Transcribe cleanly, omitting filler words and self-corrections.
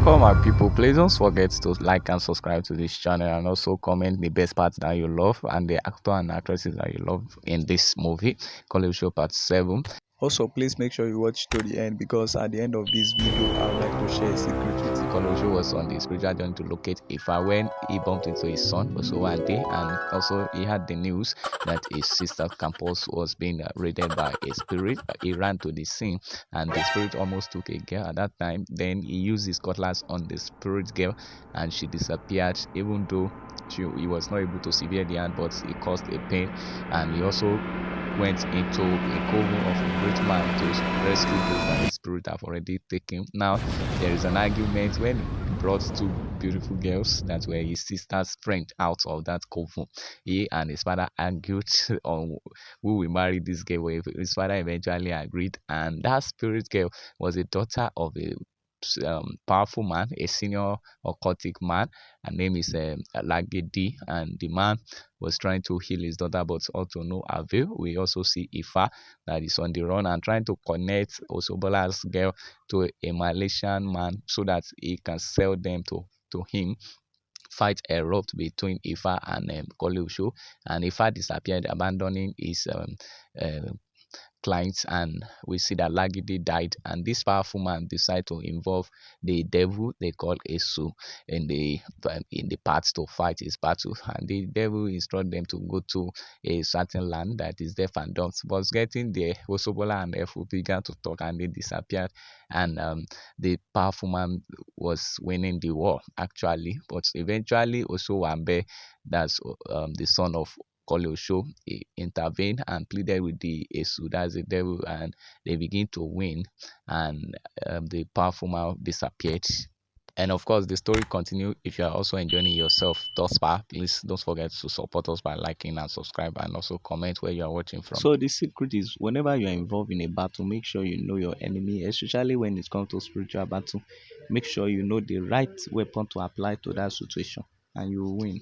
Welcome my people. Please don't forget to like and subscribe to this channel and also comment the best parts that you love and the actor and actresses that you love in this movie, Koleoso Part 7. Also, please make sure you watch to the end because at the end of this video, I would like to share a secret with you. Koleoso was on the spiritual journey to locate Ifa when he bumped into his son also one day, and also he had the news that his sister's campus was being raided by a spirit. He ran to the scene and the spirit almost took a girl at that time. Then he used his cutlass on the spirit girl and she disappeared, even though he was not able to sever the hand, but it caused a pain. And he also went into a coven of a great man to rescue those that the spirit have already taken. Now there is an argument when he brought two beautiful girls that were his sister's friend out of that coven. He and his father argued on who will marry this girl. His father eventually agreed, and that spirit girl was a daughter of a powerful man, a senior occultic man. Her name is Lagedi, and the man was trying to heal his daughter, but all to no avail. We also see Ifa that is on the run and trying to connect Osobola's girl to a Malaysian man so that he can sell them to him. Fight erupt between Ifa and Koleosho, and Ifa disappeared, abandoning his clients, and we see that Lagidi died, and this powerful man decided to involve the devil they call Esu in the path to fight his battle, and the devil instruct them to go to a certain land that is deaf and dumb. But getting there, Osobola and Efun began to talk and they disappeared, and the powerful man was winning the war actually, but eventually also Wambe, that's the son of Koleosho, he intervened and pleaded with the Esu, that's the devil, and they begin to win, and the powerful man disappeared. And of course, the story continues. If you are also enjoying it yourself thus far, please don't forget to support us by liking and subscribe, and also comment where you are watching from. So, the secret is whenever you are involved in a battle, make sure you know your enemy, especially when it comes to spiritual battle. Make sure you know the right weapon to apply to that situation, and you will win.